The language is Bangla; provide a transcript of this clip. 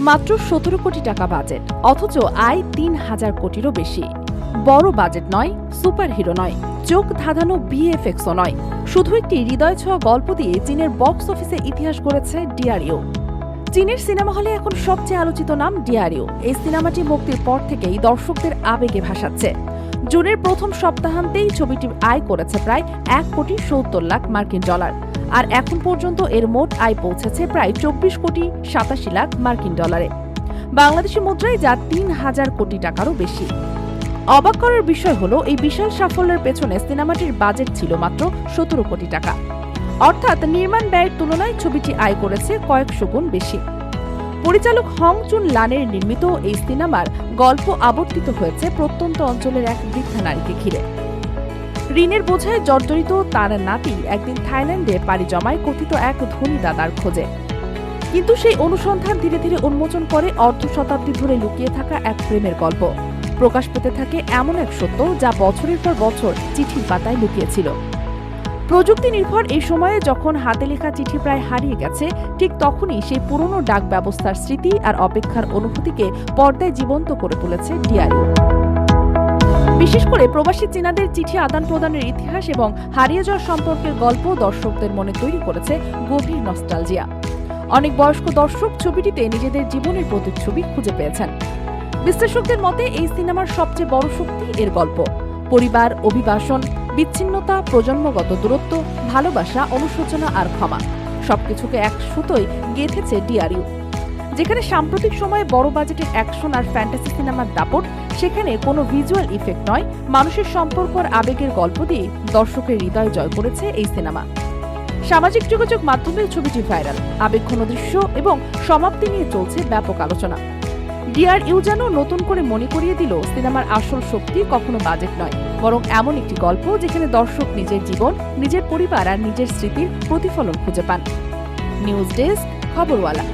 মাত্র ১৭ কোটি টাকা বাজেট, অথচ আয় ৩,০০০ কোটিরও বেশি। বড় বাজেট নয়, সুপারহিরো নয়, চোখ ধাঁধানো ভিএফএক্সও নয়, শুধু একটি হৃদয় ছোঁয়া গল্প দিয়ে চীনের বক্স অফিসে ইতিহাস গড়েছে ডিআরইউ। চীনের সিনেমা হলে এখন সবচেয়ে আলোচিত নাম ডিআরইউ। এই সিনেমাটি মুক্তির পর থেকেই দর্শকদের আবেগে ভাসাচ্ছে। জুনের প্রথম সপ্তাহান্তেই ছবিটি আয় করেছে প্রায় ১,৭০,০০,০০০ মার্কিন ডলার, আর এখন পর্যন্ত এর মোট আয় পৌঁছেছে প্রায় ২৪,৮৭,০০,০০০ মার্কিন ডলারে, বাংলাদেশি মুদ্রায় যা ৩,০০০ কোটি টাকারও বেশি। অবাক করার বিষয় হলো, এই বিশাল সাফল্যের পেছনে সিনেমাটির বাজেট ছিল মাত্র ১৭ কোটি টাকা, অর্থাৎ নির্মাণ ব্যয়ের তুলনায় ছবিটি আয় করেছে কয়েকশো গুণ বেশি। পরিচালক হং চুন লানের নির্মিত এই সিনেমার গল্প আবর্তিত হয়েছে প্রত্যন্ত অঞ্চলের এক বৃদ্ধা নারীকে ঘিরে। ঋণের বোঝায় জর্জরিত তার নাতি একদিন থাইল্যান্ডে পাড়ি জমায় কথিত এক ধনী দাদার খোঁজে, কিন্তু সেই অনুসন্ধান ধীরে ধীরে উন্মোচন করে অর্ধ শতাব্দী ধরে লুকিয়ে থাকা এক প্রেমের গল্প। প্রকাশ পেতে থাকে এমন এক সত্য যা বছরের পর বছর চিঠির পাতায় লুকিয়েছিল। প্রযুক্তি নির্ভর এই সময়ে যখন হাতে লেখা চিঠি প্রায় হারিয়ে গেছে, ঠিক তখনই সেই পুরনো ডাক ব্যবস্থার স্মৃতি আর অপেক্ষার অনুভূতিকে পর্দায় জীবন্ত করে তুলেছে ডিআরইউ। বিশেষ করে প্রবাসী চীনাদের চিঠি আদান প্রদানের ইতিহাস এবং হারিয়ে যাওয়া সম্পর্কের গল্প দর্শকদের মনে তৈরি করেছে গভীর নস্টালজিয়া। অনেক বয়স্ক দর্শক ছবিটিতে নিজেদের জীবনের প্রতিচ্ছবি খুঁজে পেয়েছেন। বিশ্লেষকদের মতে এই সিনেমার সবচেয়ে বড় শক্তি এর গল্প। পরিবার, অভিবাসন, বিচ্ছিন্নতা, প্রজন্মগত দূরত্ব, ভালোবাসা, অনুশোচনা আর ক্ষমা সবকিছুকে এক সুতোয় গেঁথেছে ডিআরইউ। যেখানে সাম্প্রতিক সময়ে বড় বাজেটের অ্যাকশন আর ফ্যান্টাসি সিনেমার দাপট, সেখানে কোনো ভিজুয়াল ইফেক্ট নয়, মানুষের সম্পর্ক আর আবেগের গল্প দিয়ে দর্শকের হৃদয় জয় করেছে এই সিনেমা। সামাজিক যোগাযোগ মাধ্যমে ছবিটি ভাইরাল, আবেগঘন দৃশ্য এবং সমাপ্তি নিয়ে চলছে ব্যাপক আলোচনা। ডিআরইউ যেন নতুন করে মনে করিয়ে দিল, সিনেমার আসল শক্তি কখনো বাজেট নয়, বরং এমন একটি গল্প যেখানে দর্শক নিজের জীবন, নিজের পরিবার আর নিজের স্মৃতির প্রতিফলন খুঁজে পান। News desk, খবরওয়ালা।